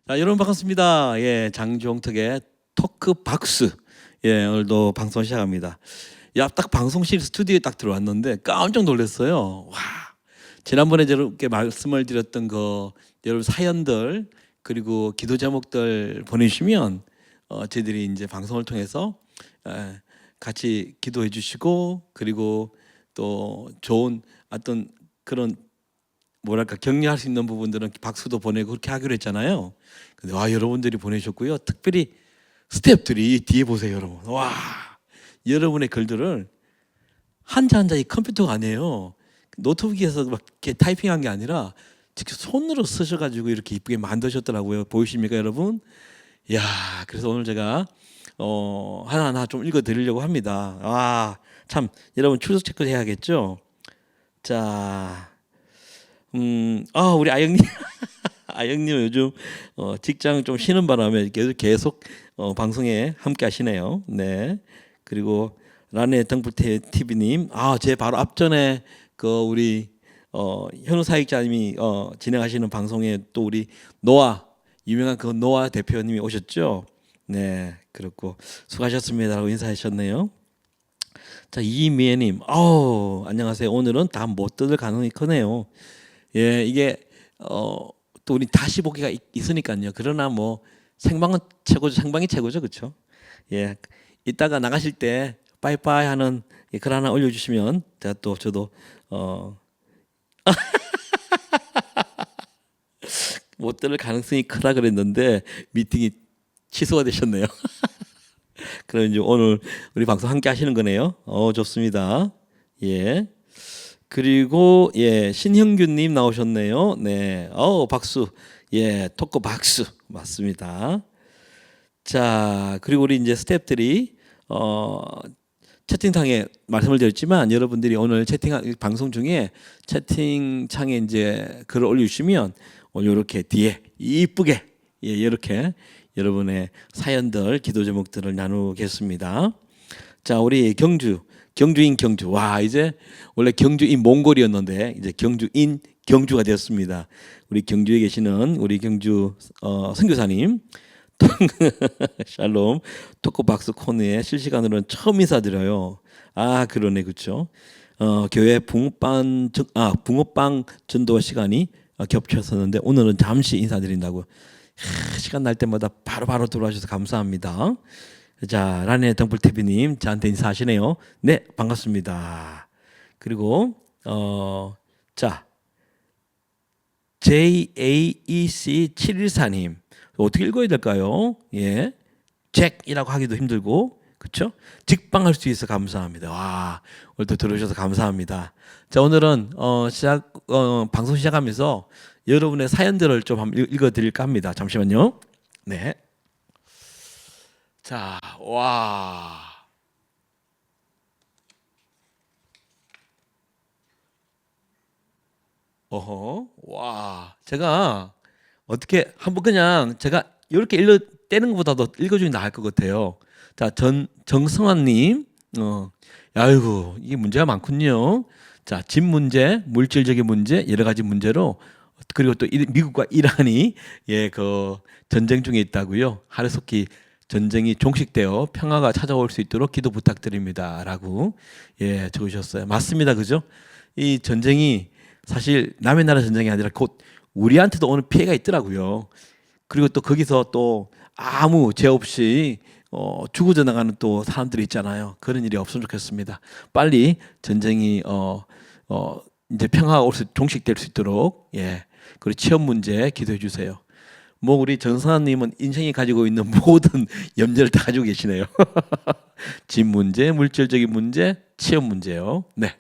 자, 여러분 반갑습니다. 예, 장종특의 토크 박스. 예, 오늘도 방송 시작합니다. 야, 딱 방송실 스튜디오에 딱 들어왔는데 깜짝 놀랐어요. 와, 지난번에 이렇게 말씀을 드렸던 그 여러분 사연들 그리고 기도 제목들 보내주시면 저희들이 이제 방송을 통해서 같이 기도해 주시고 그리고 또 좋은 어떤 그런 뭐랄까 격려할 수 있는 부분들은 박수도 보내고 그렇게 하기로 했잖아요. 근데 와 여러분들이 보내셨고요. 특별히 스태프들이 뒤에 보세요, 여러분. 와 여러분의 글들을 한자 한자 이 컴퓨터가 아니에요. 노트북에서 막 이렇게 타이핑한 게 아니라 직접 손으로 쓰셔가지고 이렇게 이쁘게 만드셨더라고요. 보이십니까, 여러분? 야 그래서 오늘 제가 하나하나 좀 읽어드리려고 합니다. 와 참 여러분 출석 체크 해야겠죠. 자. 우리 아영님, 아영님 요즘 직장 좀 쉬는 바람에 계속 방송에 함께 하시네요. 네. 그리고 라네 덩불 TV님, 제 바로 앞전에 그 우리 현우 사역자님이 진행하시는 방송에 또 우리 노아 유명한 그 노아 대표님이 오셨죠. 네, 그렇고 수고하셨습니다라고 인사하셨네요. 자, 이미애님, 안녕하세요. 오늘은 다 못 뜯을 가능성이 크네요. 예, 이게 또 우리 다시 보기가 있으니까요. 그러나 뭐 생방은 최고죠. 생방이 최고죠, 그렇죠? 예, 이따가 나가실 때 빠이빠이 하는 글 하나 올려주시면 제가 또 저도 못 들을 가능성이 크다 그랬는데 미팅이 취소가 되셨네요. 그럼 이제 오늘 우리 방송 함께 하시는 거네요. 좋습니다. 예. 그리고 예 신형균님 나오셨네요. 네, 박수. 예, 토크 박수 맞습니다. 자, 그리고 우리 이제 스태프들이 채팅창에 말씀을 드렸지만 여러분들이 오늘 방송 중에 채팅창에 이제 글을 올려주시면 오늘 이렇게 뒤에 이쁘게 예 이렇게 여러분의 사연들 기도 제목들을 나누겠습니다. 자, 우리 경주인 경주. 와, 이제 원래 경주인 몽골이었는데 이제 경주인 경주가 되었습니다. 우리 경주에 계시는 우리 경주 선교사님 샬롬 토크박스 코너에 실시간으로는 처음 인사드려요. 그러네, 그렇죠? 교회 붕어빵 전도 시간이 겹쳤었는데 오늘은 잠시 인사드린다고. 시간 날 때마다 바로바로 들어와주셔서 감사합니다. 자, 라네 덩불TV님 저한테 인사하시네요. 네, 반갑습니다. 그리고 자, JAEC714님 어떻게 읽어야 될까요? 예, 잭이라고 하기도 힘들고 그렇죠? 직방할 수 있어 감사합니다. 와, 오늘도 들어주셔서 감사합니다. 자, 오늘은 방송 시작하면서 여러분의 사연들을 좀 한번 읽어드릴까 합니다. 잠시만요. 네. 자, 와. 와. 제가 어떻게 한번 그냥 제가 이렇게 떼는 것보다도 읽어주는 게 나을 것 같아요. 자, 정성환님, 아이고, 이게 문제가 많군요. 자, 집 문제, 물질적인 문제, 여러 가지 문제로 그리고 또 미국과 이란이 그 전쟁 중에 있다고요. 하루속히 전쟁이 종식되어 평화가 찾아올 수 있도록 기도 부탁드립니다라고 적으셨어요. 맞습니다, 그죠? 이 전쟁이 사실 남의 나라 전쟁이 아니라 곧 우리한테도 오는 피해가 있더라고요. 그리고 또 거기서 또 아무 죄 없이 죽어져 나가는 또 사람들이 있잖아요. 그런 일이 없으면 좋겠습니다. 빨리 전쟁이 이제 평화가 종식될 수 있도록 그리고 취업 문제 기도해 주세요. 뭐 우리 전선아님은 인생이 가지고 있는 모든 염려를 다 가지고 계시네요. 집 문제, 물질적인 문제, 취업 문제요. 네.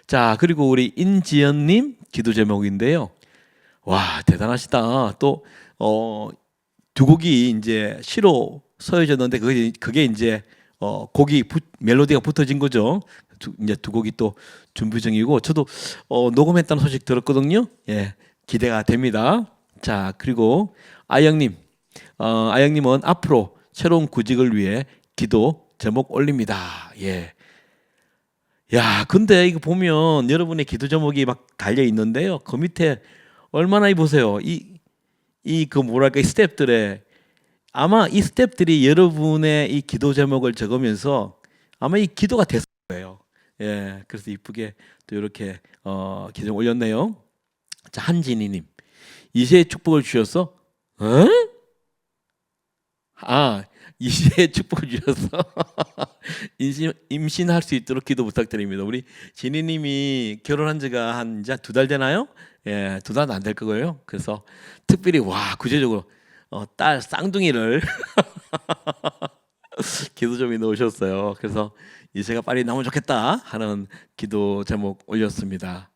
자, 그리고 우리 인지연님 기도 제목인데요. 와, 대단하시다. 또 두 곡이 이제 시로 서여졌는데 그게 이제 멜로디가 붙어진 거죠. 이제 두 곡이 또 준비 중이고 저도 녹음했다는 소식 들었거든요. 예, 기대가 됩니다. 자, 그리고 아영님은 앞으로 새로운 구직을 위해 기도 제목 올립니다. 예. 야, 근데 이거 보면 여러분의 기도 제목이 막 달려 있는데요. 그 밑에 얼마나 보세요. 이 그 뭐랄까 이 스텝들의 아마 이 스텝들이 여러분의 이 기도 제목을 적으면서 아마 이 기도가 됐을 거예요. 예, 그래서 이쁘게 또 이렇게 기도 올렸네요. 자, 한진희님, 이세의 축복을 주셔서, 어? 아, 이세의 축복을 주셔서 임신할 수 있도록 기도 부탁드립니다. 우리 진희님이 결혼한 지가 한 이제 2달 되나요? 예, 2달은 안 될 거고요. 그래서 특별히 와 구체적으로 딸 쌍둥이를 기도 점이 넣으셨어요. 그래서 이세가 빨리 나오면 좋겠다 하는 기도 제목 올렸습니다.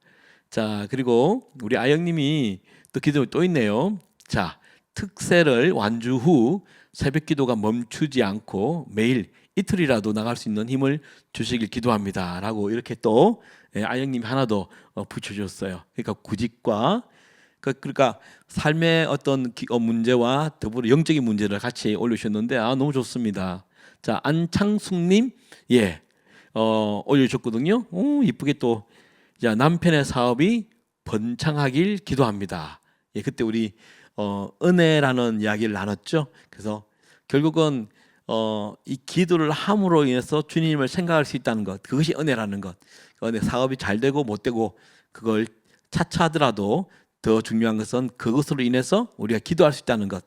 자, 그리고 우리 아영님이 또 기도 또 있네요. 자, 특세를 완주 후 새벽 기도가 멈추지 않고 매일 이틀이라도 나갈 수 있는 힘을 주시길 기도합니다라고 이렇게 또 아영님이 하나 더 붙여줬어요. 그러니까 구직과 그러니까 삶의 어떤 문제와 더불어 영적인 문제를 같이 올려주셨는데 너무 좋습니다. 자, 안창숙님, 예, 올려주셨거든요. 이쁘게 또 자, 남편의 사업이 번창하길 기도합니다. 예, 그때 우리 은혜라는 이야기를 나눴죠. 그래서 결국은 이 기도를 함으로 인해서 주님을 생각할 수 있다는 것, 그것이 은혜라는 것. 은혜 사업이 잘 되고 못 되고 그걸 차차 하더라도 더 중요한 것은 그것으로 인해서 우리가 기도할 수 있다는 것.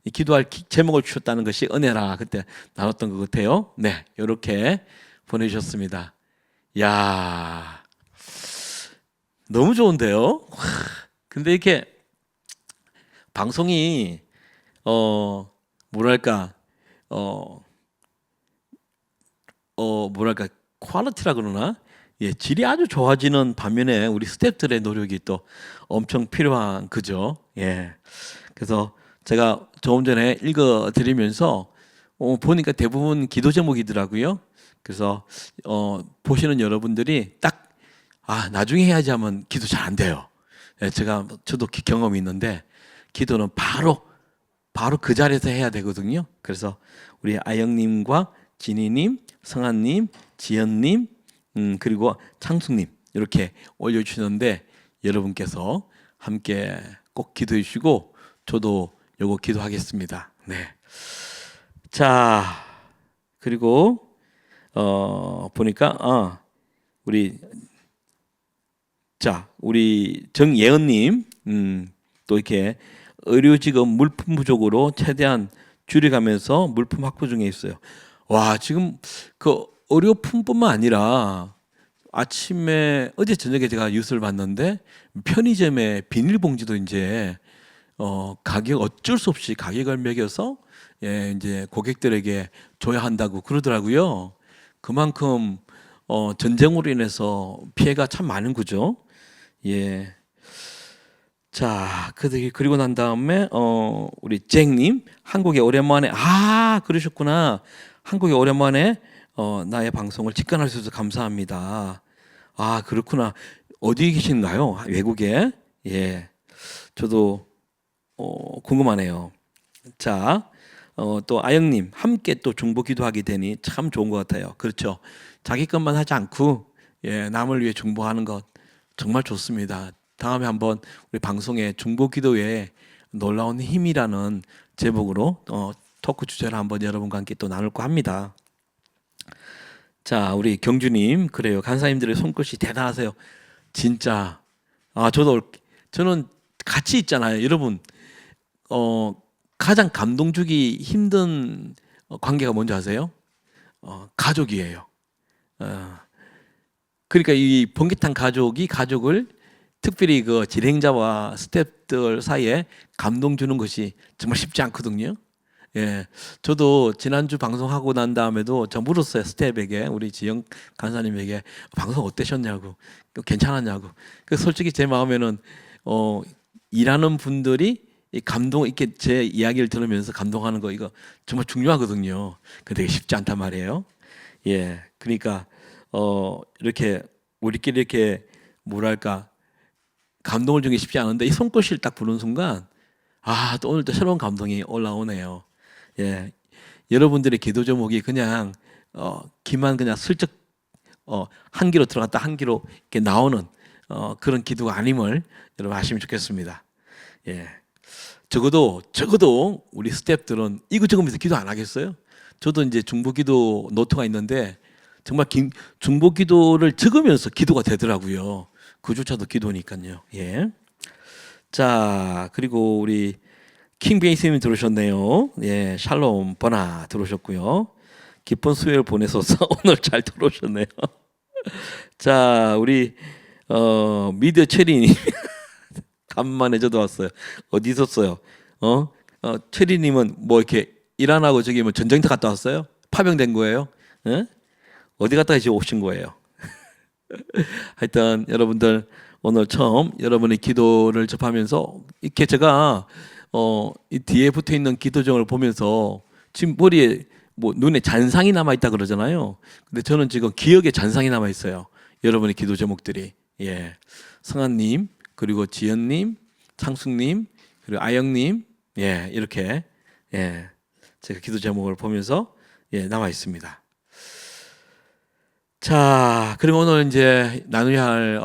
이 기도할 제목을 주셨다는 것이 은혜라 그때 나눴던 것 같아요. 네, 이렇게 보내주셨습니다. 야, 너무 좋은데요. 근데 이렇게 방송이 뭐랄까 뭐랄까 퀄리티라 그러나 예, 질이 아주 좋아지는 반면에 우리 스태프들의 노력이 또 엄청 필요한 그죠. 예. 그래서 제가 조금 전에 읽어 드리면서 보니까 대부분 기도 제목이더라고요. 그래서 보시는 여러분들이 딱 나중에 해야지 하면 기도 잘 안 돼요. 예, 저도 경험이 있는데 기도는 바로 그 자리에서 해야 되거든요. 그래서 우리 아영님과 진희님, 성한님, 지연님, 그리고 창숙님 이렇게 올려주시는데 여러분께서 함께 꼭 기도해 주시고 저도 요거 기도하겠습니다. 네. 자, 그리고 보니까 우리 정예은님 또 이렇게 의료지급 물품 부족으로 최대한 줄여가면서 물품 확보 중에 있어요. 와, 지금 그 의료품뿐만 아니라 아침에 어제 저녁에 제가 뉴스를 봤는데 편의점에 비닐봉지도 이제 가격 어쩔 수 없이 가격을 매겨서 이제 고객들에게 줘야 한다고 그러더라고요. 그만큼 전쟁으로 인해서 피해가 참 많은 거죠. 예. 자, 그리고 난 다음에 우리 잭님 한국에 오랜만에 그러셨구나. 한국에 오랜만에 나의 방송을 직관할 수 있어서 감사합니다. 그렇구나. 어디 계신가요? 외국에? 예. 저도 궁금하네요. 자, 또 아영님 함께 또 중보 기도하게 되니 참 좋은 것 같아요. 그렇죠. 자기 것만 하지 않고 남을 위해 중보하는 것 정말 좋습니다. 다음에 한번 우리 방송에 중보 기도에 놀라운 힘이라는 제목으로 토크 주제를 한번 여러분과 함께 또 나눌까 합니다. 자, 우리 경주님, 그래요. 간사님들의 손끝이 대단하세요. 진짜. 저는 같이 있잖아요. 여러분, 가장 감동 주기 힘든 관계가 뭔지 아세요? 가족이에요. 그러니까 이 번개탄 가족을 특별히 그 진행자와 스태프들 사이에 감동 주는 것이 정말 쉽지 않거든요. 예, 저도 지난주 방송하고 난 다음에도 저 물었어요. 스태프에게, 우리 지영 간사님에게 방송 어떠셨냐고, 괜찮았냐고. 그 솔직히 제 마음에는 일하는 분들이 이 감동 이렇게 제 이야기를 들으면서 감동하는 거 이거 정말 중요하거든요. 근데 쉽지 않단 말이에요. 예, 그러니까 이렇게 우리끼리 이렇게 뭐랄까 감동을 주기 쉽지 않은데 이 손꽃을 딱 부는 순간 또 오늘 또 새로운 감동이 올라오네요. 예, 여러분들의 기도 제목이 그냥 기만 그냥 슬쩍 한 귀로 들어갔다 한 귀로 이렇게 나오는 그런 기도가 아님을 여러분 아시면 좋겠습니다. 예, 적어도 우리 스태프들은 이거 적으면서 기도 안 하겠어요? 저도 이제 중보기도 노트가 있는데 정말 중보기도를 적으면서 기도가 되더라고요. 그조차도 기도니까요. 예. 자, 그리고 우리 킹베이스님 들어오셨네요. 예, 샬롬 버나 들어오셨고요. 기쁜 수요일 보내소서 오늘 잘 들어오셨네요. 자, 우리 미디어 체리님 간만에 저도 왔어요. 어디 있었어요? 체리님은 뭐 이렇게 일 안 하고 저기 뭐 전쟁터 갔다 왔어요? 파병된 거예요? 예? 어디 갔다 이제 오신 거예요? 하여튼 여러분들 오늘 처음 여러분의 기도를 접하면서 이렇게 제가 이 뒤에 붙어 있는 기도정을 보면서 지금 머리에 뭐 눈에 잔상이 남아 있다 그러잖아요. 근데 저는 지금 기억에 잔상이 남아 있어요. 여러분의 기도 제목들이. 예. 성한님, 그리고 지연님, 창숙님, 그리고 아영님, 예, 이렇게 예, 제가 기도 제목을 보면서 예, 남아 있습니다. 자, 그럼 오늘 이제 나누어야 할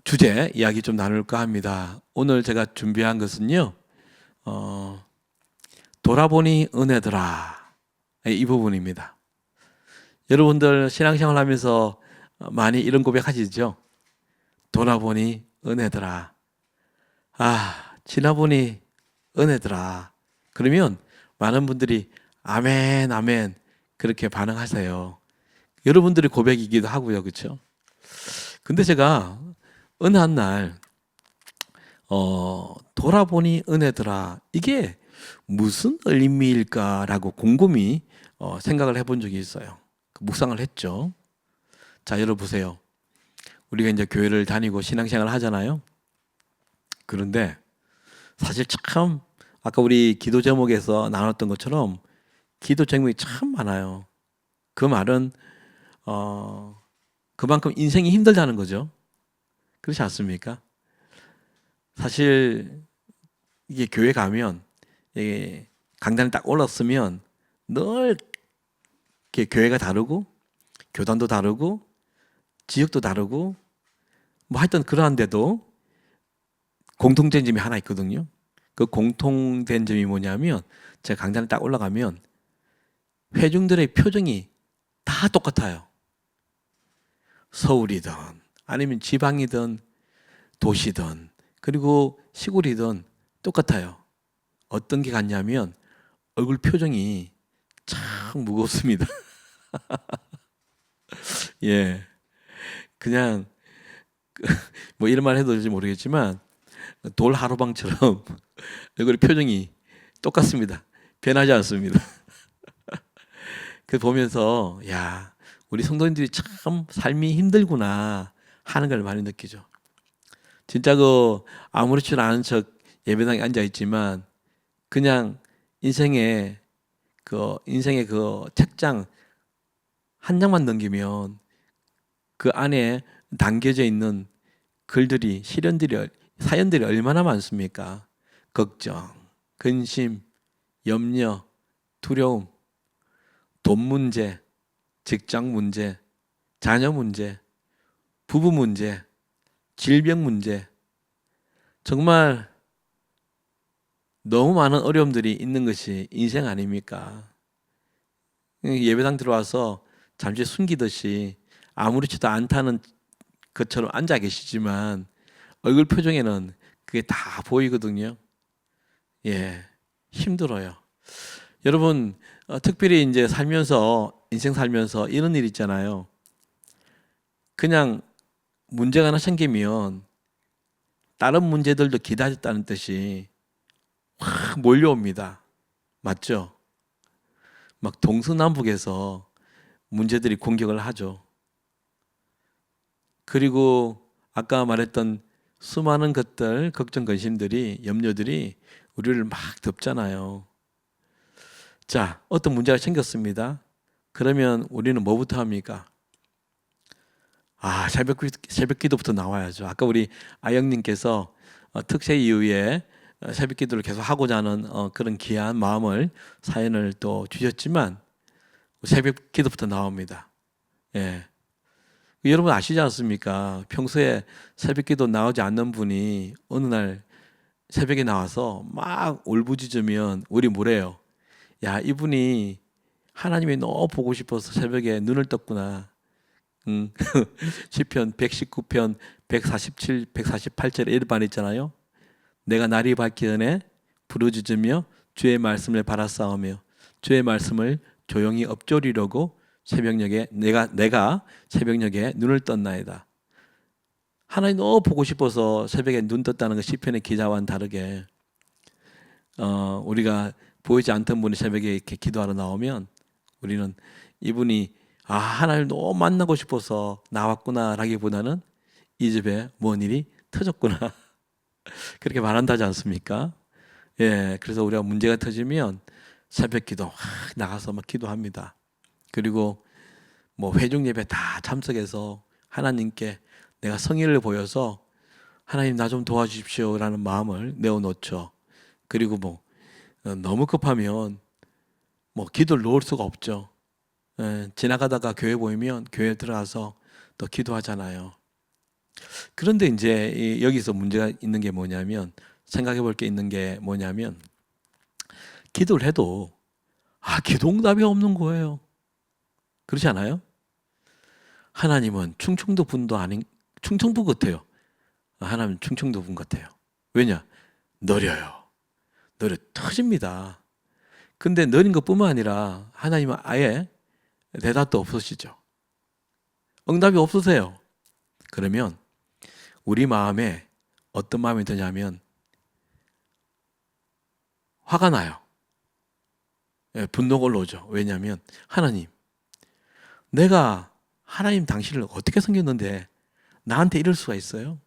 주제 이야기 좀 나눌까 합니다. 오늘 제가 준비한 것은요, 돌아보니 은혜더라 이 부분입니다. 여러분들 신앙생활 하면서 많이 이런 고백하시죠? 돌아보니 은혜더라. 아, 지나보니 은혜더라. 그러면 많은 분들이 아멘, 아멘 그렇게 반응하세요. 여러분들의 고백이기도 하고요, 그렇죠? 근데 제가 어느 한 날 돌아보니 은혜더라. 이게 무슨 의미일까라고 곰곰이 생각을 해본 적이 있어요. 묵상을 했죠. 자, 여러분 보세요. 우리가 이제 교회를 다니고 신앙생활을 하잖아요. 그런데 사실 참 아까 우리 기도 제목에서 나눴던 것처럼 기도 제목이 참 많아요. 그 말은 그만큼 인생이 힘들다는 거죠. 그렇지 않습니까? 사실 이게 교회 가면 이게 강단에 딱 올랐으면 늘 이렇게 교회가 다르고 교단도 다르고 지역도 다르고 뭐 하여튼 그러한데도 공통된 점이 하나 있거든요. 그 공통된 점이 뭐냐면 제가 강단에 딱 올라가면 회중들의 표정이 다 똑같아요. 서울이든 아니면 지방이든 도시든 그리고 시골이든 똑같아요. 어떤 게 같냐면 얼굴 표정이 참 무겁습니다. 예, 그냥 뭐 이런 말 해도 될지 모르겠지만 돌 하루방처럼 얼굴 표정이 똑같습니다. 변하지 않습니다. 그 보면서 야, 우리 성도님들이 참 삶이 힘들구나 하는 걸 많이 느끼죠. 진짜 그 아무렇지도 않은 척 예배당에 앉아 있지만 그냥 인생의 그 책장 한 장만 넘기면 그 안에 담겨져 있는 글들이 사연들이 얼마나 많습니까? 걱정, 근심, 염려, 두려움, 돈 문제, 직장 문제, 자녀 문제, 부부 문제, 질병 문제, 정말 너무 많은 어려움들이 있는 것이 인생 아닙니까? 예배당 들어와서 잠시 숨기듯이 아무렇지도 않다는 것처럼 앉아 계시지만 얼굴 표정에는 그게 다 보이거든요. 예, 힘들어요. 여러분, 특별히 이제 인생 살면서 이런 일 있잖아요. 그냥 문제가 하나 생기면 다른 문제들도 기다렸다는 뜻이 확 몰려옵니다. 맞죠? 막 동서남북에서 문제들이 공격을 하죠. 그리고 아까 말했던 수많은 것들, 걱정, 근심들이, 염려들이 우리를 막 덮잖아요. 자, 어떤 문제가 생겼습니다. 그러면 우리는 뭐부터 합니까? 새벽 기도부터 나와야죠. 아까 우리 아영님께서 특세 이후에 새벽 기도를 계속 하고자 하는 그런 귀한 마음을 사연을 또 주셨지만 새벽 기도부터 나옵니다. 예. 여러분 아시지 않습니까? 평소에 새벽 기도 나오지 않는 분이 어느 날 새벽에 나와서 막 울부짖으면 우리 뭐래요? 야, 이분이 하나님이 너무 보고 싶어서 새벽에 눈을 떴구나. 시편 119편 147, 148절에 이런 말 있잖아요. 내가 날이 밝기 전에 부르짖으며 주의 말씀을 바라싸우며 주의 말씀을 조용히 엎조리려고 새벽녘에 내가 새벽녘에 눈을 떴나이다. 하나님 너무 보고 싶어서 새벽에 눈 떴다는 그 시편의 기자와는 다르게 우리가 보이지 않던 분이 새벽에 이렇게 기도하러 나오면 우리는 이분이 하나님 너무 만나고 싶어서 나왔구나라기보다는 이 집에 뭔 일이 터졌구나 그렇게 말한다지 않습니까? 예, 그래서 우리가 문제가 터지면 새벽 기도 나가서 막 기도합니다. 그리고 뭐 회중 예배 다 참석해서 하나님께 내가 성의를 보여서 하나님 나 좀 도와주십시오라는 마음을 내어놓죠. 그리고 뭐 너무 급하면 뭐 기도를 놓을 수가 없죠. 지나가다가 교회 보이면 교회 들어가서 또 기도하잖아요. 그런데 이제 여기서 문제가 있는 게 뭐냐면 생각해 볼 게 있는 게 뭐냐면 기도를 해도 기도 응답이 없는 거예요. 그렇지 않아요? 하나님은 충청도 분도 아닌 충청도 같아요. 하나님 충청도 분 같아요. 왜냐? 느려요. 느려 터집니다. 근데 느린 것뿐만 아니라 하나님은 아예 대답도 없으시죠. 응답이 없으세요. 그러면 우리 마음에 어떤 마음이 드냐면 화가 나요. 분노가 올라오죠. 왜냐하면 하나님, 내가 하나님 당신을 어떻게 섬겼는데 나한테 이럴 수가 있어요?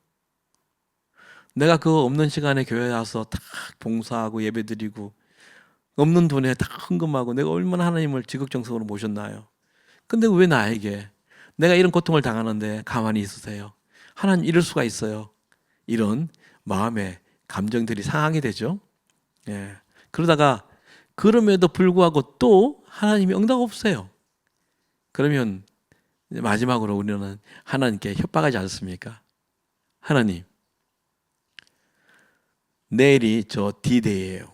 내가 그 없는 시간에 교회 와서 다 봉사하고 예배드리고 없는 돈에 다 헌금하고 내가 얼마나 하나님을 지극정성으로 모셨나요? 근데 왜 나에게 내가 이런 고통을 당하는데 가만히 있으세요? 하나님 이럴 수가 있어요. 이런 마음의 감정들이 상하게 되죠. 예. 그러다가 그럼에도 불구하고 또 하나님이 응답 없어요. 그러면 마지막으로 우리는 하나님께 협박하지 않습니까? 하나님, 내일이 저 D-Day예요.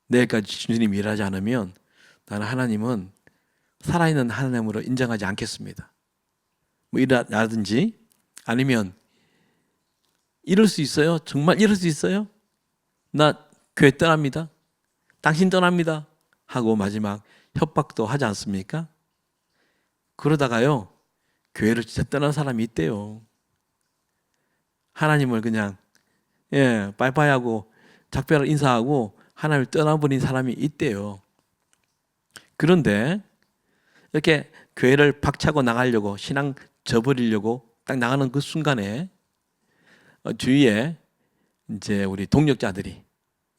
내일까지 주님이 일하지 않으면 나는 하나님은 살아있는 하나님으로 인정하지 않겠습니다. 뭐 이라든지 아니면 이럴 수 있어요? 정말 이럴 수 있어요? 나 교회 떠납니다. 당신 떠납니다. 하고 마지막 협박도 하지 않습니까? 그러다가요, 교회를 진짜 떠난 사람이 있대요. 하나님을 그냥, 빠이빠이 하고 작별 인사하고 하나님을 떠나버린 사람이 있대요. 그런데 이렇게 교회를 박차고 나가려고 신앙 저버리려고 딱 나가는 그 순간에 주위에 이제 우리 동력자들이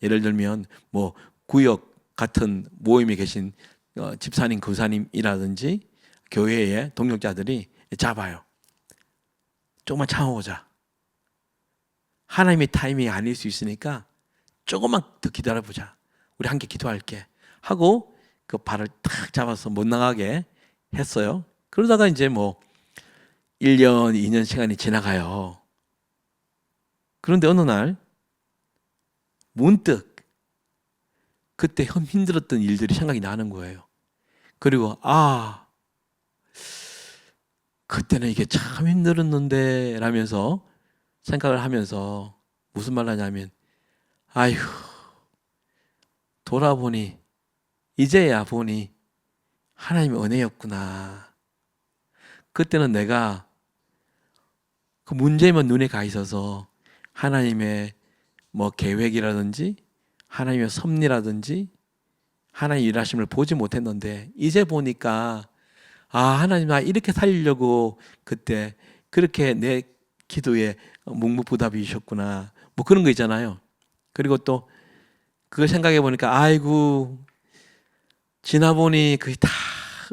예를 들면 뭐 구역 같은 모임에 계신 집사님, 교사님이라든지 교회의 동력자들이 잡아요. 조금만 참아보자. 하나님의 타이밍이 아닐 수 있으니까 조금만 더 기다려보자. 우리 함께 기도할게. 하고 그 발을 탁 잡아서 못 나가게 했어요. 그러다가 이제 뭐 1년, 2년 시간이 지나가요. 그런데 어느 날 문득 그때 힘들었던 일들이 생각이 나는 거예요. 그리고 그때는 이게 참 힘들었는데 라면서 생각을 하면서 무슨 말 하냐면 아휴 돌아보니 이제야 보니 하나님의 은혜였구나. 그때는 내가 그 문제만 눈에 가 있어서 하나님의 뭐 계획이라든지 하나님의 섭리라든지 하나님의 일하심을 보지 못했는데 이제 보니까 하나님 나 이렇게 살리려고 그때 그렇게 내 기도에 묵묵부답이셨구나. 뭐 그런 거 있잖아요. 그리고 또 그걸 생각해 보니까 아이고 지나보니 그게 다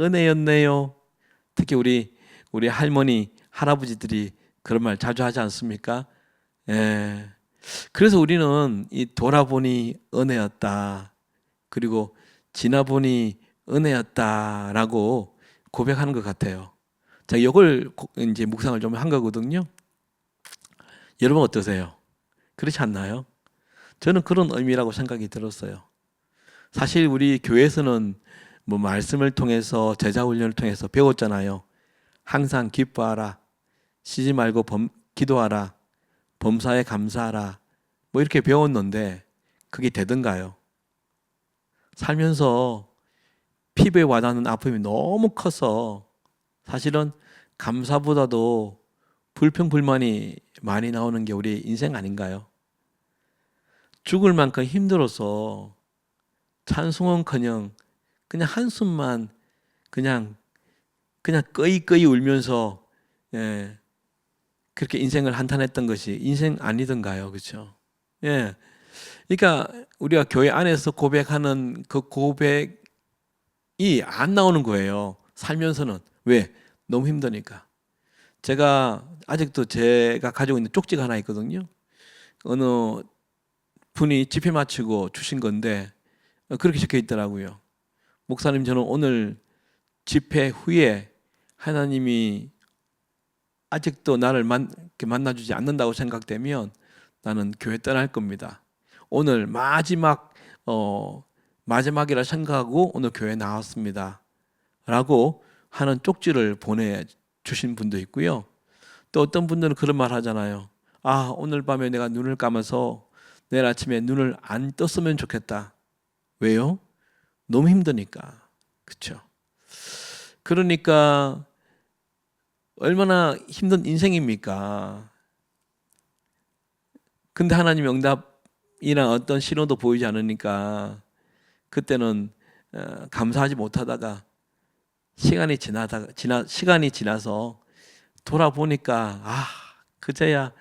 은혜였네요. 특히 우리 할머니 할아버지들이 그런 말 자주 하지 않습니까? 예. 그래서 우리는 이 돌아보니 은혜였다. 그리고 지나보니 은혜였다라고 고백하는 것 같아요. 자, 이걸 이제 묵상을 좀 한 거거든요. 여러분 어떠세요? 그렇지 않나요? 저는 그런 의미라고 생각이 들었어요. 사실 우리 교회에서는 뭐 말씀을 통해서 제자 훈련을 통해서 배웠잖아요. 항상 기뻐하라, 쉬지 말고 기도하라, 범사에 감사하라, 뭐 이렇게 배웠는데 그게 되던가요? 살면서 피부에 와닿는 아픔이 너무 커서 사실은 감사보다도 불평불만이 많이 나오는 게 우리 인생 아닌가요? 죽을 만큼 힘들어서 찬송은커녕 그냥 한숨만 그냥 끄이끄이 울면서 그렇게 인생을 한탄했던 것이 인생 아니던가요, 그렇죠? 예, 그러니까 우리가 교회 안에서 고백하는 그 고백이 안 나오는 거예요. 살면서는 왜? 너무 힘드니까. 제가 아직도 제가 가지고 있는 쪽지가 하나 있거든요. 어느 분이 집회 마치고 주신 건데 그렇게 적혀 있더라고요. 목사님, 저는 오늘 집회 후에 하나님이 아직도 나를 만나주지 않는다고 생각되면 나는 교회 떠날 겁니다. 오늘 마지막이라 생각하고 오늘 교회 나왔습니다. 라고 하는 쪽지를 보내주신 분도 있고요. 또 어떤 분들은 그런 말 하잖아요. 아, 오늘 밤에 내가 눈을 감아서 내일 아침에 눈을 안 떴으면 좋겠다. 왜요? 너무 힘드니까. 그렇죠? 그러니까 얼마나 힘든 인생입니까? 근데 하나님 응답이나 어떤 신호도 보이지 않으니까 그때는 감사하지 못하다가 시간이 지나서 돌아보니까 그제야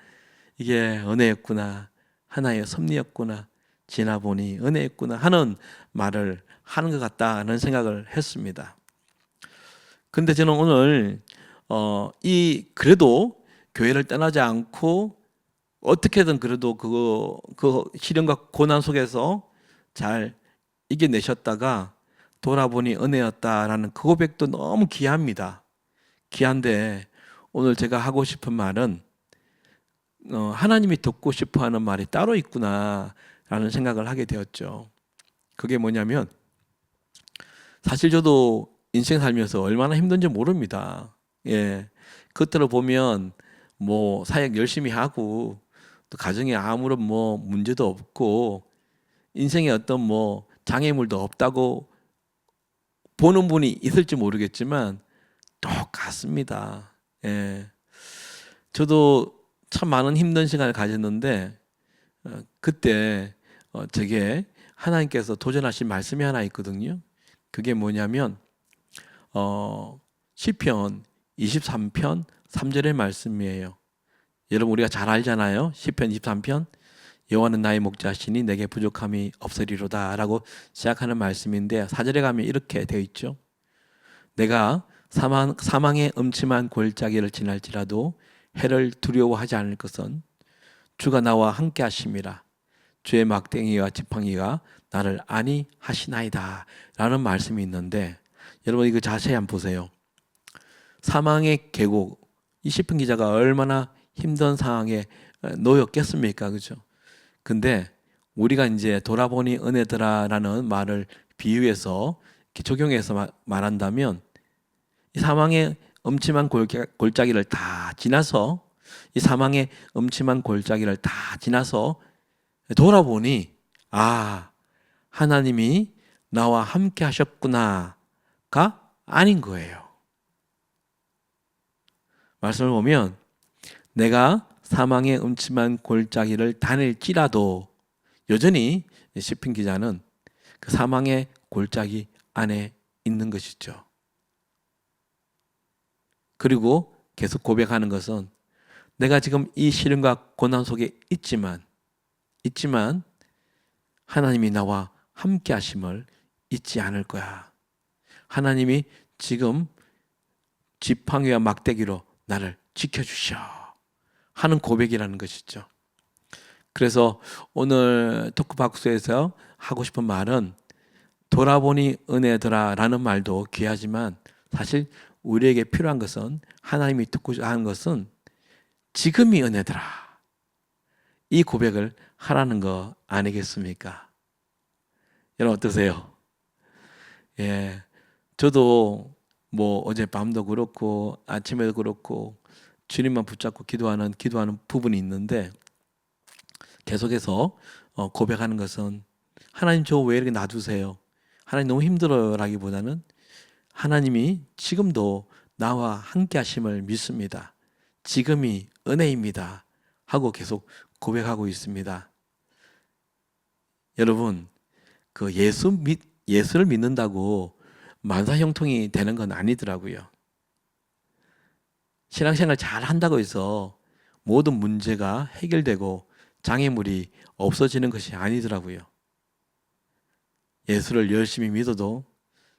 이게 은혜였구나, 하나의 섭리였구나, 지나보니 은혜였구나 하는 말을 하는 것 같다는 생각을 했습니다. 근데 저는 오늘 그래도 교회를 떠나지 않고 어떻게든 그래도 그 시련과 고난 속에서 잘 이겨내셨다가 돌아보니 은혜였다라는 그 고백도 너무 귀합니다. 귀한데 오늘 제가 하고 싶은 말은 하나님이 듣고 싶어하는 말이 따로 있구나라는 생각을 하게 되었죠. 그게 뭐냐면 사실 저도 인생 살면서 얼마나 힘든지 모릅니다. 예, 그것들을 보면 뭐 사역 열심히 하고 또 가정에 아무런 뭐 문제도 없고 인생에 어떤 뭐 장애물도 없다고 보는 분이 있을지 모르겠지만 똑같습니다. 예, 저도 참 많은 힘든 시간을 가졌는데 그때 제게 하나님께서 도전하신 말씀이 하나 있거든요. 그게 뭐냐면 시편 23편 3절의 말씀이에요. 여러분 우리가 잘 알잖아요. 시편 23편 여호와는 나의 목자시니 내게 부족함이 없으리로다 라고 시작하는 말씀인데 4절에 가면 이렇게 되어 있죠. 내가 사망의 음침한 골짜기를 지날지라도 해를 두려워하지 않을 것은 주가 나와 함께 하심이라. 주의 막대기와 지팡이가 나를 안위 하시나이다 라는 말씀이 있는데 여러분 이거 자세히 한번 보세요. 사망의 계곡, 이 시편 기자가 얼마나 힘든 상황에 놓였겠습니까? 그죠? 근데 우리가 이제 돌아보니 은혜더라라는 말을 비유해서 적용해서 말한다면 이 사망의 음침한 골짜기를 다 지나서 이 사망의 음침한 골짜기를 다 지나서 돌아보니 하나님이 나와 함께 하셨구나가 아닌 거예요. 말씀을 보면 내가 사망의 음침한 골짜기를 다닐지라도 여전히 시편 기자는 그 사망의 골짜기 안에 있는 것이죠. 그리고 계속 고백하는 것은 내가 지금 이 시련과 고난 속에 있지만 하나님이 나와 함께 하심을 잊지 않을 거야. 하나님이 지금 지팡이와 막대기로 나를 지켜주셔 하는 고백이라는 것이죠. 그래서 오늘 토크박스에서 하고 싶은 말은 돌아보니 은혜더라 라는 말도 귀하지만 사실 우리에게 필요한 것은 하나님이 듣고자 하는 것은 지금이 은혜더라. 이 고백을 하라는 거 아니겠습니까? 여러분 어떠세요? 예, 저도 뭐 어젯밤도 그렇고 아침에도 그렇고 주님만 붙잡고 기도하는 부분이 있는데 계속해서 고백하는 것은 하나님 저 왜 이렇게 놔두세요? 하나님 너무 힘들어라기보다는 하나님이 지금도 나와 함께 하심을 믿습니다. 지금이 은혜입니다. 하고 계속 고백하고 있습니다. 여러분, 그 예수를 믿는다고 만사형통이 되는 건 아니더라고요. 신앙생활 잘 한다고 해서 모든 문제가 해결되고 장애물이 없어지는 것이 아니더라고요. 예수를 열심히 믿어도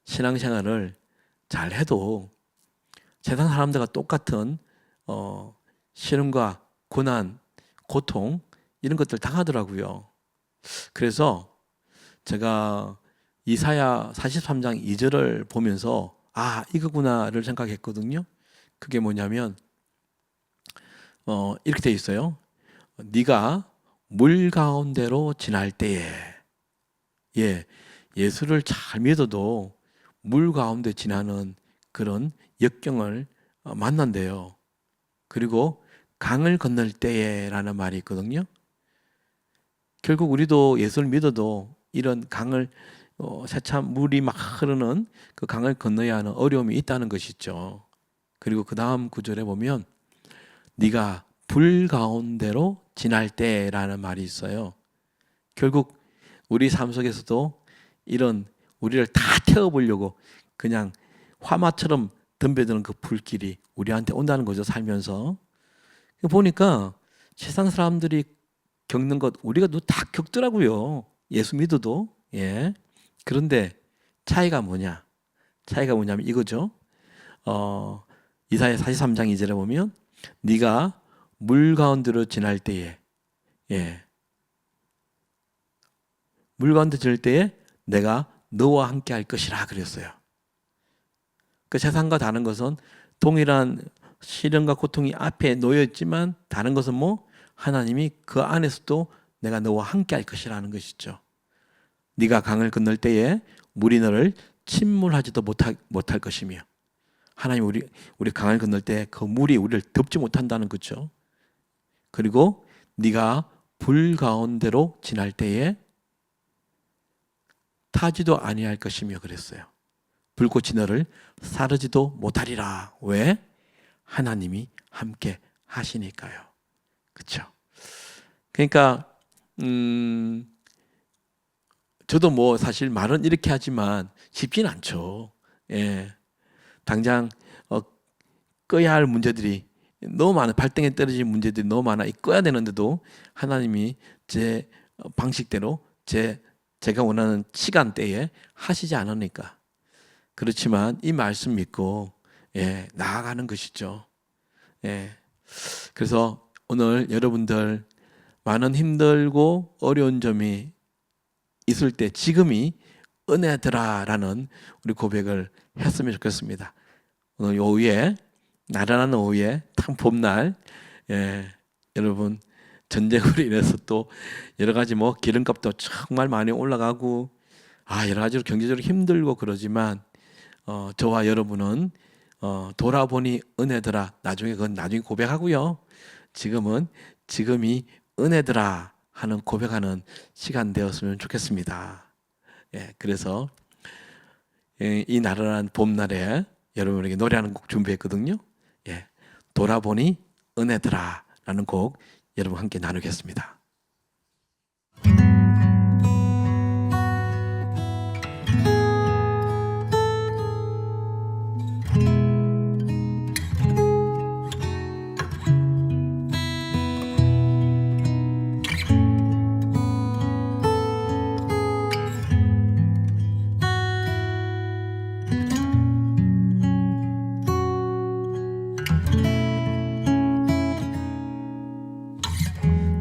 신앙생활을 잘 해도 세상 사람들과 똑같은 시련과 고난, 고통 이런 것들 당하더라고요. 그래서 제가 이사야 43장 2절을 보면서 아 이거구나를 생각했거든요. 그게 뭐냐면 이렇게 돼 있어요. 네가 물 가운데로 지날 때에 예수를 잘 믿어도 물 가운데 지나는 그런 역경을 만난대요. 그리고 강을 건널 때에라는 말이 있거든요. 결국 우리도 예수를 믿어도 이런 강을 새참 물이 막 흐르는 그 강을 건너야 하는 어려움이 있다는 것이죠. 그리고 그 다음 구절에 보면 네가 불 가운데로 지날 때라는 말이 있어요. 결국 우리 삶 속에서도 이런 우리를 다 태워보려고 그냥 화마처럼 덤벼드는 그 불길이 우리한테 온다는 거죠. 살면서 보니까 세상 사람들이 겪는 것 우리가 다 겪더라고요. 예수 믿어도. 그런데 차이가 뭐냐면 이거죠. 이사야 43장 2절에 보면 네가 물 가운데로 지날 때에 물 가운데 지날 때에 내가 너와 함께 할 것이라 그랬어요. 그 세상과 다른 것은 동일한 시련과 고통이 앞에 놓여 있지만 다른 것은 하나님이 그 안에서도 내가 너와 함께 할 것이라는 것이죠. 네가 강을 건널 때에 물이 너를 침몰하지도 못할 것이며 하나님 우리 강을 건널 때 그 물이 우리를 덮지 못한다는 거죠. 그리고 네가 불 가운데로 지날 때에 타지도 아니할 것이며 그랬어요. 불꽃이 너를 사르지도 못하리라. 왜? 하나님이 함께 하시니까요. 그렇죠? 그러니까 저도 사실 말은 이렇게 하지만 쉽진 않죠. 당장 꺼야 할 문제들이 너무 많아. 발등에 떨어진 문제들이 너무 많아. 꺼야 되는데도 하나님이 제 방식대로 제가 원하는 시간대에 하시지 않으니까. 그렇지만 이 말씀 믿고 나아가는 것이죠. 그래서 오늘 여러분들 많은 힘들고 어려운 점이 있을 때 지금이 은혜더라라는 우리 고백을 했으면 좋겠습니다. 오늘 오후에 나른한 오후에 참 봄날 여러분 전쟁으로 인해서 또 여러 가지 기름값도 정말 많이 올라가고 여러 가지로 경제적으로 힘들고 그러지만 저와 여러분은 돌아보니 은혜더라. 나중에 고백하고요. 지금이 은혜더라 하는 고백하는 시간 되었으면 좋겠습니다. 그래서 이 나른한 봄날에 여러분에게 노래하는 곡 준비했거든요. 돌아보니 은혜더라 라는 곡 여러분 함께 나누겠습니다.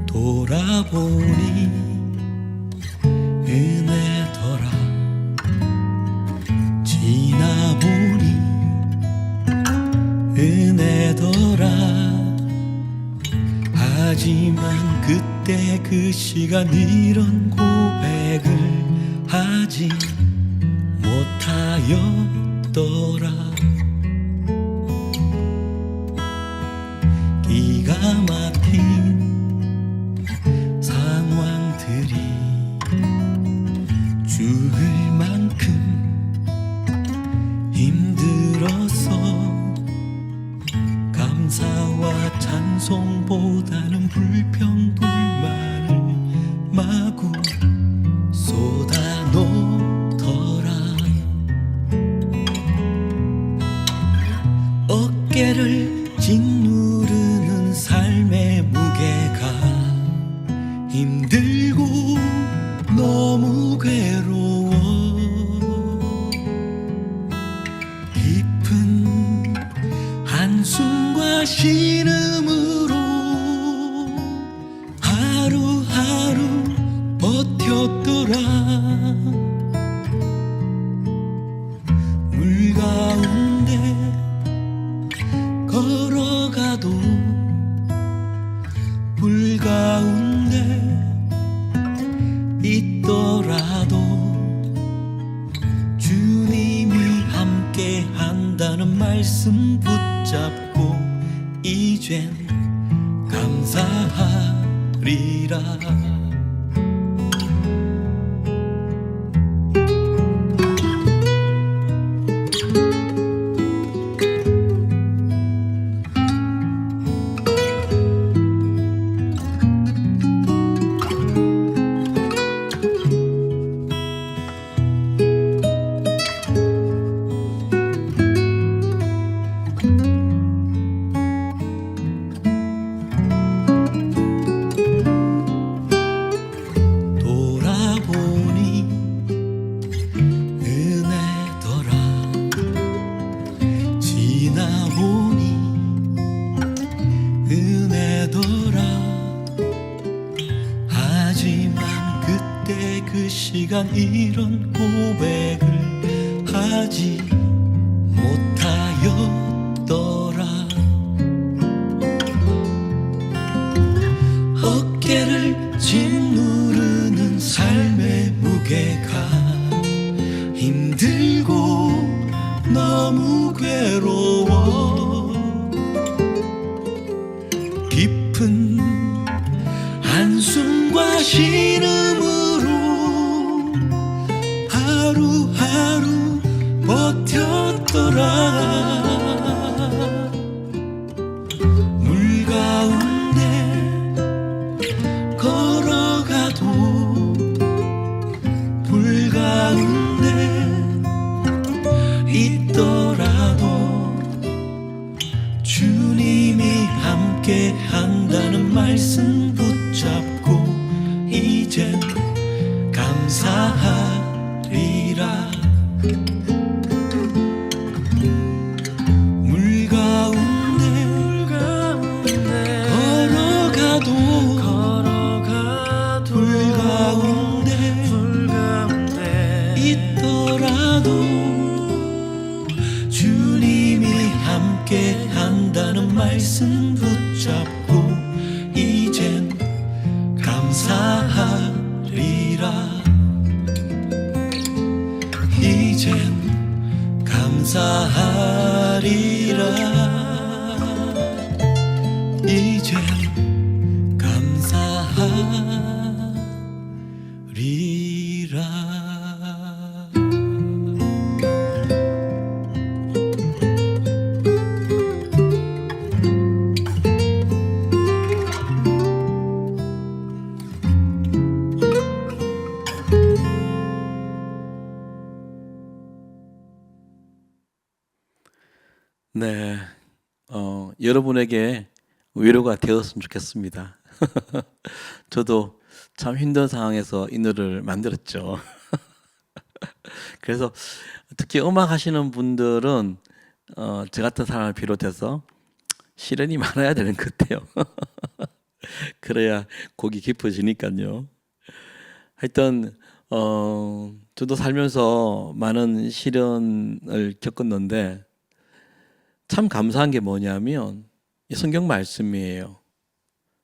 돌아보니 그때 그 시간 이런 고백을 하지 못하였더라. 기가 막힌 상황들이 죽을 만큼 힘들어서 감사와 찬송보다는 불평불만을 마구 쏟아놓더라. 어깨를 짓누르는 삶의 무게가 힘들고 너무 괴로워. 깊은 한숨과 신음으로 하루하루 버텼더라. 물 가운데 걸어가도 불 가운데 있더라도 주님이 함께 한다는 말씀 붙잡고 이젠 감사하리라. 시간 이런 고백을 하지 못하였더라. 어깨를 짓누르는 삶의 무게가 힘들고 너무 괴로워. 깊은 한숨과 신음으로 하루하루 버텼더라. 물 가운데 걸어가도 불 가운데 있더라도 주님이 함께 한다는 말씀 붙잡고 이젠 감사하리라. 물 가운데 걸어가도 불 가운데 있더라도 주님이 함께 한다는 말씀 붙잡고 이젠 감사하리라. 이젠 감사하리라. 이젠 감사하리라. 네, 여러분에게 위로가 되었으면 좋겠습니다. 저도 참 힘든 상황에서 이 노래를 만들었죠. 그래서 특히 음악 하시는 분들은 저 같은 사람을 비롯해서 시련이 많아야 되는 것 같아요. 그래야 곡이 깊어지니까요. 하여튼 저도 살면서 많은 시련을 겪었는데 참 감사한 게 뭐냐면 이 성경 말씀이에요.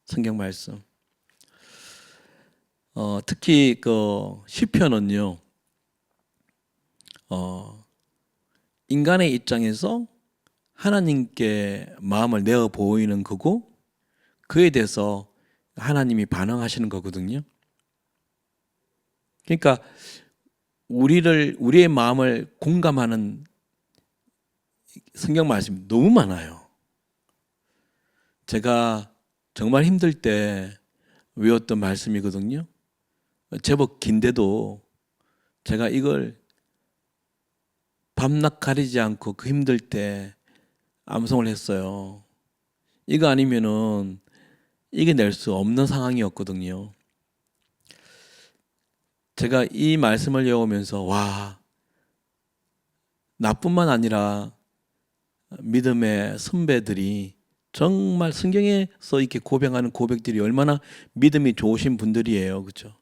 성경 말씀. 특히 그 시편은요, 어, 인간의 입장에서 하나님께 마음을 내어 보이는 거고, 그에 대해서 하나님이 반응하시는 거거든요. 그러니까 우리의 마음을 공감하는 성경 말씀이 너무 많아요. 제가 정말 힘들 때 외웠던 말씀이거든요. 제법 긴데도 제가 이걸 밤낮 가리지 않고 그 힘들 때 암송을 했어요. 이거 아니면은 이겨낼 수 없는 상황이었거든요. 제가 이 말씀을 외우면서 와, 나뿐만 아니라 믿음의 선배들이 정말 성경에서 이렇게 고백하는 고백들이 얼마나 믿음이 좋으신 분들이에요. 그렇죠?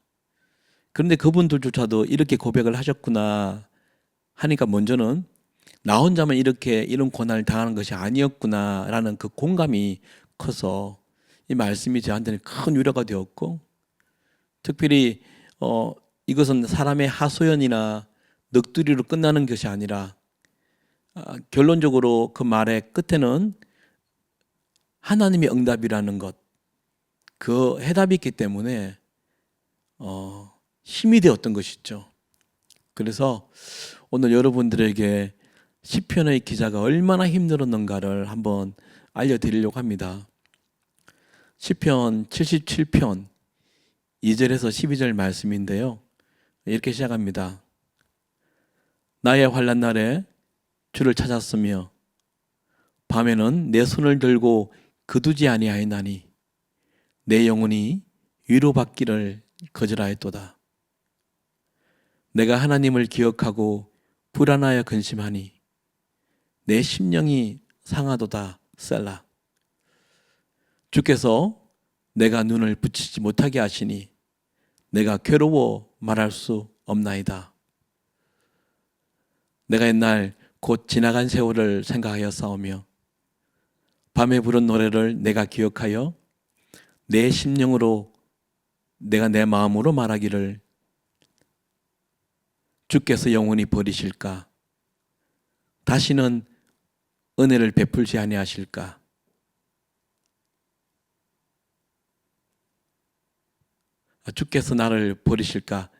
그런데 그분들조차도 이렇게 고백을 하셨구나 하니까 먼저는 나 혼자만 이런 고난을 당하는 것이 아니었구나라는 그 공감이 커서 이 말씀이 저한테는 큰 위로가 되었고, 특별히 이것은 사람의 하소연이나 넋두리로 끝나는 것이 아니라 결론적으로 그 말의 끝에는 하나님의 응답이라는 것, 그 해답이 있기 때문에 힘이 되었던 것이죠. 그래서 오늘 여러분들에게 시편의 기자가 얼마나 힘들었는가를 한번 알려드리려고 합니다. 시편 77편 2절에서 12절 말씀인데요. 이렇게 시작합니다. 나의 환난 날에 주를 찾았으며 밤에는 내 손을 들고 거두지 아니하였나니 내 영혼이 위로받기를 거절하였도다. 내가 하나님을 기억하고 불안하여 근심하니 내 심령이 상하도다. 셀라. 주께서 내가 눈을 붙이지 못하게 하시니 내가 괴로워 말할 수 없나이다. 내가 옛날 곧 지나간 세월을 생각하여 싸우며 밤에 부른 노래를 내가 기억하여 내 심령으로 내가 내 마음으로 말하기를 주께서 영원히 버리실까? 다시는 은혜를 베풀지 아니하실까? 주께서 나를 버리실까?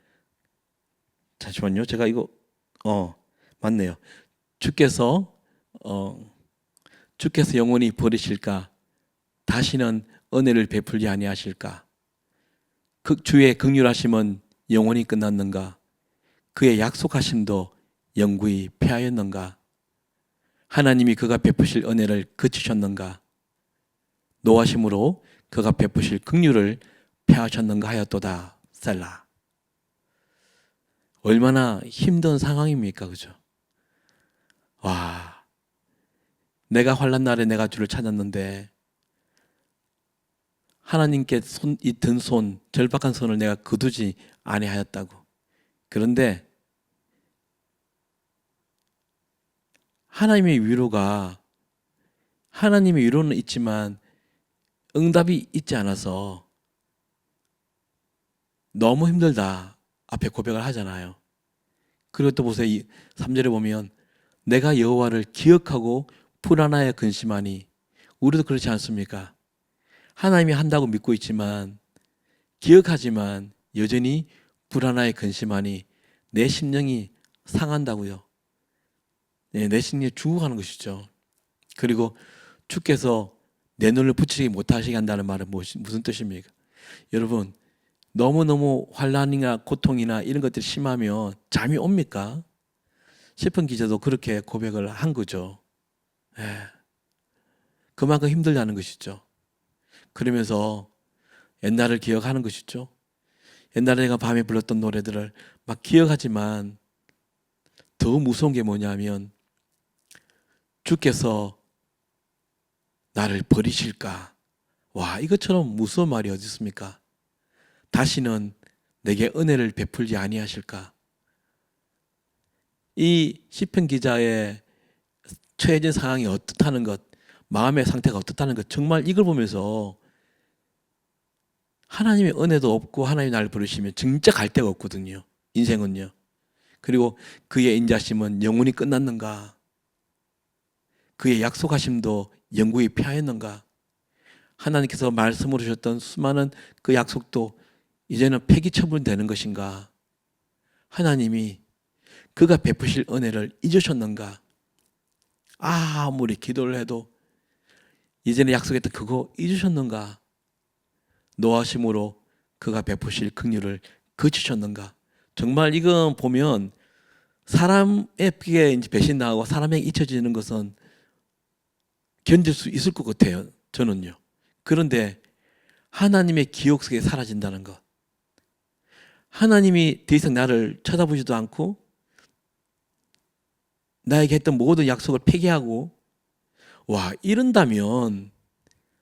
잠시만요. 제가 이거 맞네요. 주께서 영원히 버리실까? 다시는 은혜를 베풀지 아니하실까? 그 주의 긍휼하심은 영원히 끝났는가? 그의 약속하심도 영구히 패하였는가? 하나님이 그가 베푸실 은혜를 그치셨는가? 노하심으로 그가 베푸실 긍휼을 패하셨는가 하였도다. 셀라. 얼마나 힘든 상황입니까? 그죠? 와, 내가 환난 날에 내가 주를 찾았는데 하나님께 이 든 손, 절박한 손을 내가 거두지 아니하였다고. 그런데 하나님의 위로는 있지만 응답이 있지 않아서 너무 힘들다 앞에 고백을 하잖아요. 그리고 또 보세요. 3절에 보면 내가 여호와를 기억하고 불안하여 근심하니, 우리도 그렇지 않습니까? 하나님이 한다고 믿고 있지만 기억하지만 여전히 불안하여 근심하니 내 심령이 상한다고요. 네, 내 심령이 죽어가는 것이죠. 그리고 주께서 내 눈을 붙이지 못하시게 한다는 말은 무슨 뜻입니까? 여러분, 너무너무 환난이나 고통이나 이런 것들이 심하면 잠이 옵니까? 시편 기자도 그렇게 고백을 한 거죠. 예. 그만큼 힘들다는 것이죠. 그러면서 옛날을 기억하는 것이죠. 옛날에 내가 밤에 불렀던 노래들을 막 기억하지만 더 무서운 게 뭐냐면 주께서 나를 버리실까? 와, 이것처럼 무서운 말이 어디 있습니까? 다시는 내게 은혜를 베풀지 아니하실까? 이 시편 기자의 처해진 상황이 어떻다는 것, 마음의 상태가 어떻다는 것, 정말 이걸 보면서 하나님의 은혜도 없고 하나님이 나를 부르시면 진짜 갈 데가 없거든요. 인생은요. 그리고 그의 인자심은 영원히 끝났는가? 그의 약속하심도 영구히 피하였는가? 하나님께서 말씀으로 주셨던 수많은 그 약속도 이제는 폐기 처분되는 것인가? 하나님이 그가 베푸실 은혜를 잊으셨는가? 아무리 기도를 해도 이제는 약속했던 그거 잊으셨는가? 노하심으로 그가 베푸실 긍휼을 그치셨는가? 정말 이건 보면 사람에게 이제 배신당하고 사람에게 잊혀지는 것은 견딜 수 있을 것 같아요. 저는요. 그런데 하나님의 기억 속에 사라진다는 것. 하나님이 더 이상 나를 쳐다보지도 않고 나에게 했던 모든 약속을 폐기하고, 와, 이런다면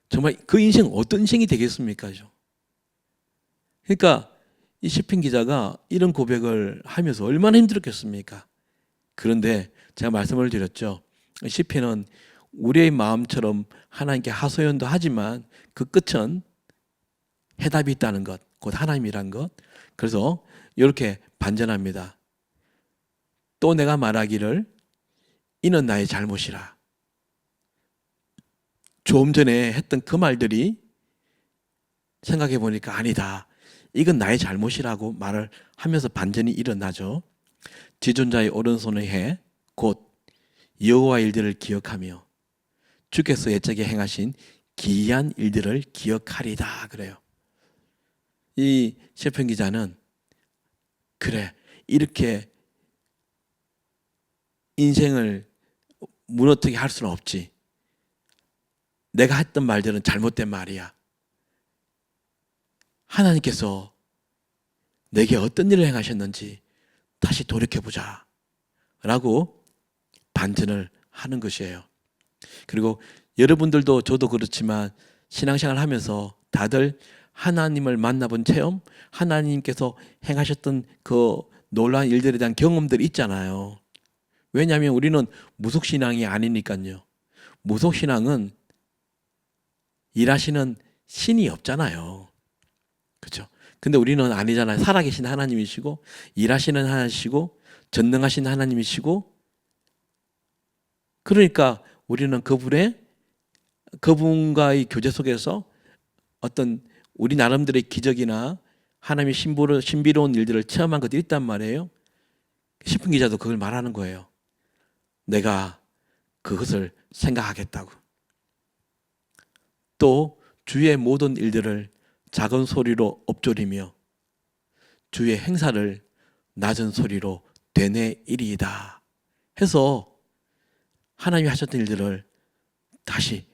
정말 그 인생 어떤 인생이 되겠습니까? 그러니까 이 시편 기자가 이런 고백을 하면서 얼마나 힘들었겠습니까? 그런데 제가 말씀을 드렸죠. 시편은 우리의 마음처럼 하나님께 하소연도 하지만 그 끝은 해답이 있다는 것, 곧 하나님이란 것. 그래서 이렇게 반전합니다. 또 내가 말하기를 이는 나의 잘못이라. 좀 전에 했던 그 말들이 생각해 보니까 아니다. 이건 나의 잘못이라고 말을 하면서 반전이 일어나죠. 지존자의 오른손의 해, 곧 여호와 일들을 기억하며 주께서 옛적에 행하신 기이한 일들을 기억하리다 그래요. 이 시편 기자는 그래, 이렇게 인생을 무너뜨게 할 수는 없지. 내가 했던 말들은 잘못된 말이야. 하나님께서 내게 어떤 일을 행하셨는지 다시 돌이켜보자 라고 반전을 하는 것이에요. 그리고 여러분들도 저도 그렇지만 신앙생활 하면서 다들 하나님을 만나본 체험, 하나님께서 행하셨던 그 놀라운 일들에 대한 경험들이 있잖아요. 왜냐하면 우리는 무속신앙이 아니니까요. 무속신앙은 일하시는 신이 없잖아요. 그렇죠? 근데 우리는 아니잖아요. 살아계신 하나님이시고 일하시는 하나님이시고 전능하신 하나님이시고, 그러니까 우리는 그분과의 교제 속에서 어떤 우리 나름대로의 기적이나 하나님의 신비로운 일들을 체험한 것들이 있단 말이에요. 시편 기자도 그걸 말하는 거예요. 내가 그것을 생각하겠다고. 또 주의 모든 일들을 작은 소리로 엎조리며 주의 행사를 낮은 소리로 되뇌이리이다 해서 하나님이 하셨던 일들을 다시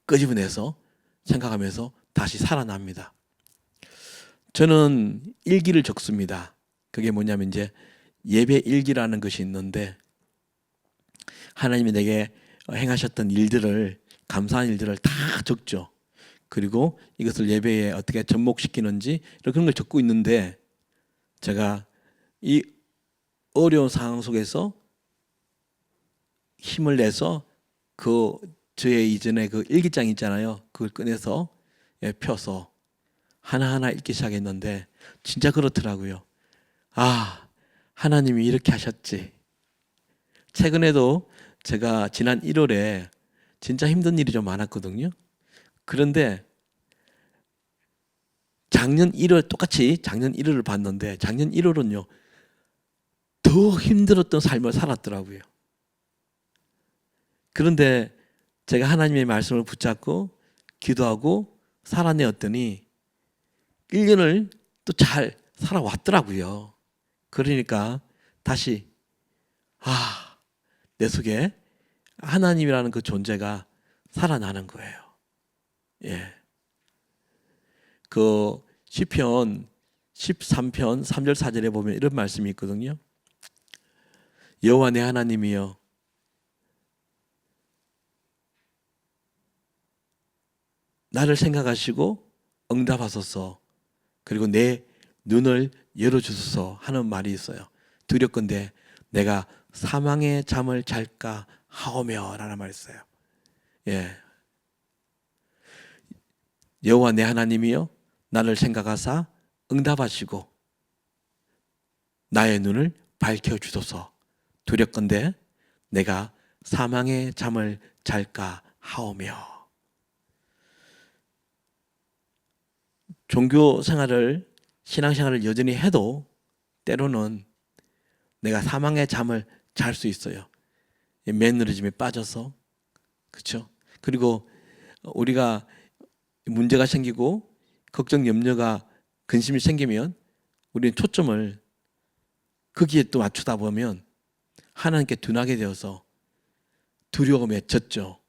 끄집어내서 생각하면서 다시 살아납니다. 저는 일기를 적습니다. 그게 뭐냐면 이제 예배 일기라는 것이 있는데, 하나님이 내게 행하셨던 일들을, 감사한 일들을 다 적죠. 그리고 이것을 예배에 어떻게 접목시키는지 그런 걸 적고 있는데, 제가 이 어려운 상황 속에서 힘을 내서 그 저의 이전에 그 일기장 있잖아요. 그걸 꺼내서 펴서 하나하나 읽기 시작했는데 진짜 그렇더라고요. 아, 하나님이 이렇게 하셨지. 최근에도 제가 지난 1월에 진짜 힘든 일이 좀 많았거든요. 그런데 작년 1월 똑같이 작년 1월을 봤는데 작년 1월은요 더 힘들었던 삶을 살았더라고요. 그런데 제가 하나님의 말씀을 붙잡고 기도하고 살아내었더니 1년을 또 잘 살아왔더라고요. 그러니까 다시 내 속에 하나님이라는 그 존재가 살아나는 거예요. 예. 그 시편 13편 3절 4절에 보면 이런 말씀이 있거든요. 여호와 내 하나님이여, 나를 생각하시고 응답하소서. 그리고 내 눈을 열어주소서 하는 말이 있어요. 두렵건대 내가 사망의 잠을 잘까 하오며 라는 말이 있어요. 예. 여호와 내 하나님이여, 나를 생각하사 응답하시고 나의 눈을 밝혀주소서. 두렵건대 내가 사망의 잠을 잘까 하오며. 종교 생활을, 신앙생활을 여전히 해도 때로는 내가 사망의 잠을 잘 수 있어요. 매너리즘에 빠져서. 그렇죠? 그리고 우리가 문제가 생기고 걱정, 염려가, 근심이 생기면 우리는 초점을 거기에 또 맞추다 보면 하나님께 둔하게 되어서 두려움에 젖죠.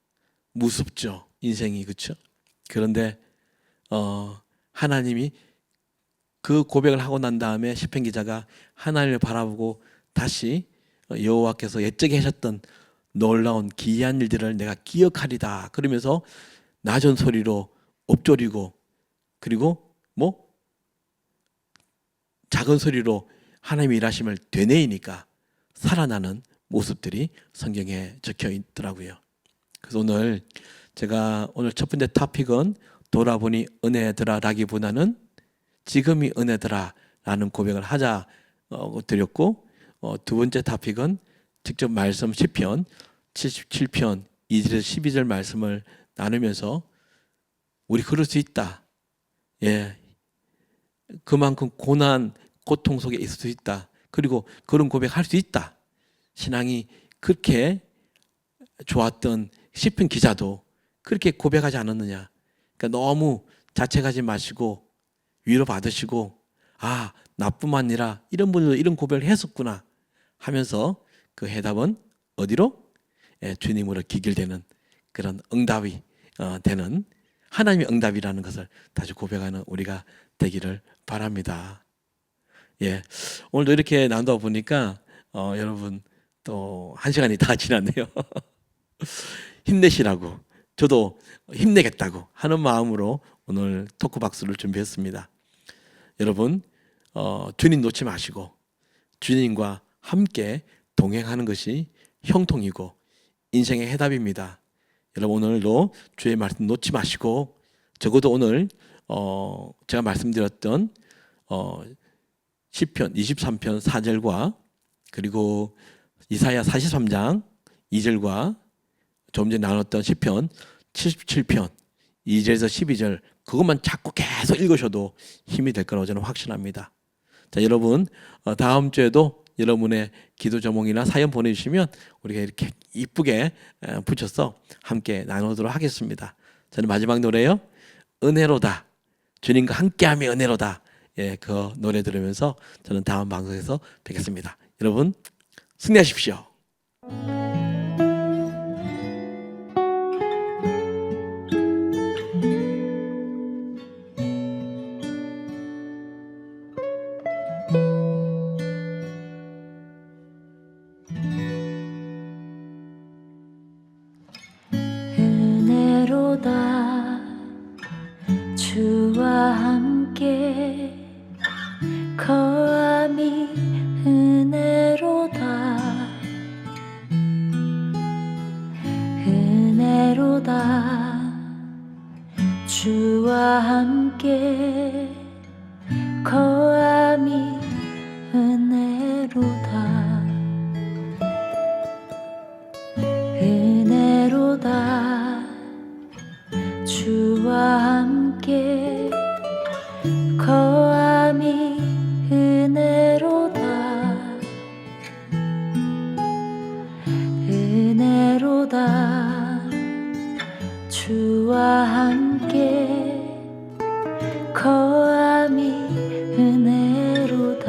무섭죠. 인생이. 그렇죠? 그런데 하나님이 그 고백을 하고 난 다음에 시편 기자가 하나님을 바라보고 다시 여호와께서 옛적에 하셨던 놀라운 기이한 일들을 내가 기억하리다 그러면서 낮은 소리로 엎조리고 그리고 작은 소리로 하나님의 일하심을 되뇌이니까 살아나는 모습들이 성경에 적혀 있더라고요. 그래서 제가 오늘 첫 번째 토픽은 돌아보니 은혜더라 라기보다는 지금이 은혜더라 라는 고백을 하자 드렸고, 두 번째 토픽은 직접 말씀 시편 77편 2절에서 12절 말씀을 나누면서 우리 그럴 수 있다. 예, 그만큼 고난, 고통 속에 있을 수 있다. 그리고 그런 고백할 수 있다. 신앙이 그렇게 좋았던 시편 기자도 그렇게 고백하지 않았느냐. 그러니까 너무 자책하지 마시고 위로받으시고 나뿐만 아니라 이런 분들도 이런 고백을 했었구나 하면서 그 해답은 어디로? 주님으로 기결되는 그런 응답이 되는 하나님의 응답이라는 것을 다시 고백하는 우리가 되기를 바랍니다. 예, 오늘도 이렇게 나누다 보니까 여러분 또 1시간이 다 지났네요. 힘내시라고 저도 힘내겠다고 하는 마음으로 오늘 토크박스를 준비했습니다. 여러분 주님 놓지 마시고 주님과 함께 동행하는 것이 형통이고 인생의 해답입니다. 여러분 오늘도 주의 말씀 놓지 마시고 적어도 오늘 제가 말씀드렸던 시편 23편 4절과 그리고 이사야 43장 2절과 조금 전에 나눴던 시편 77편 2절에서 12절 그것만 자꾸 계속 읽으셔도 힘이 될 거라고 저는 확신합니다. 자, 여러분 다음 주에도 여러분의 기도 제목이나 사연 보내주시면 우리가 이렇게 이쁘게 붙여서 함께 나누도록 하겠습니다. 저는 마지막 노래요. 은혜로다. 주님과 함께함이 은혜로다. 예, 그 노래 들으면서 저는 다음 방송에서 뵙겠습니다. 여러분 승리하십시오. 은혜로다 주와 함께 거함이 은혜로다 은혜로다 주와 함께 거함이 은혜로다 은혜로다 주와 함께 거함이 은혜로다 은혜로다 주와 함께 거함이 은혜로다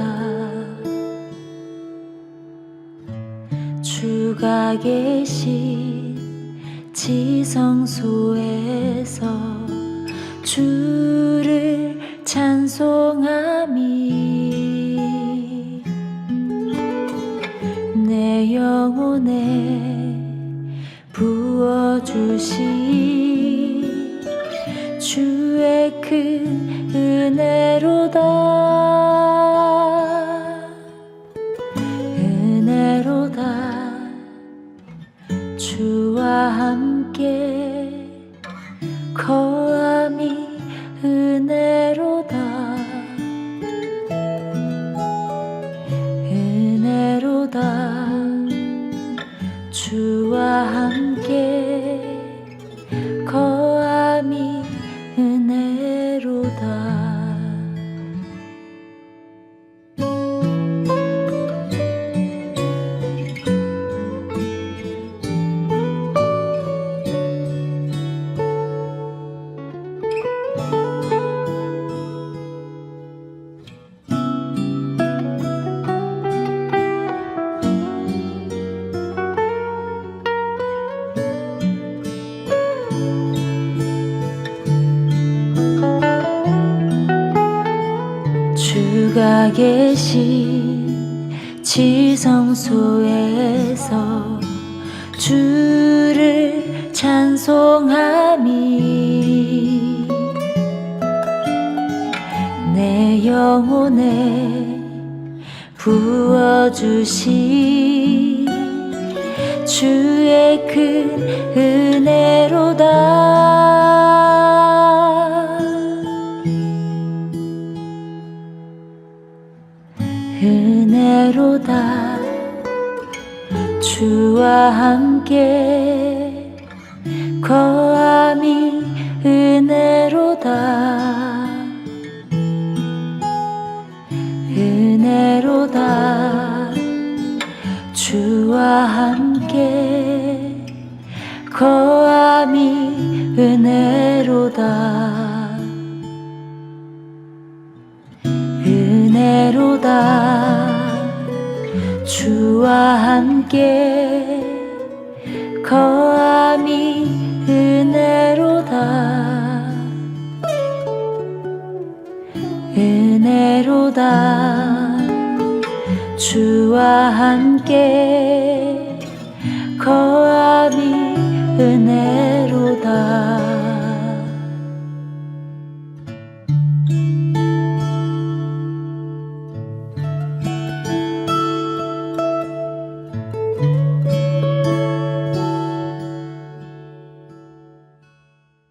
주가 계신 지성소에서 주를 찬송하미 내 영혼에 부어주신 주의 큰 은혜로다 은혜로다 주와 함께 거함이 은혜로다 주와 함께 거함이 은혜로다. 주가 계신 지성소에서 주를 찬송함이 내 영혼에 부어주신 주의 큰 은혜로다. 은혜로다. 주와 함께 거함이 은혜로다. 은혜로다. 주와 함께 거함이 은혜로다. 은혜로다. 주와 함께 거함이 은혜로다. 은혜로다. 주와 함께 거함이 은혜로다.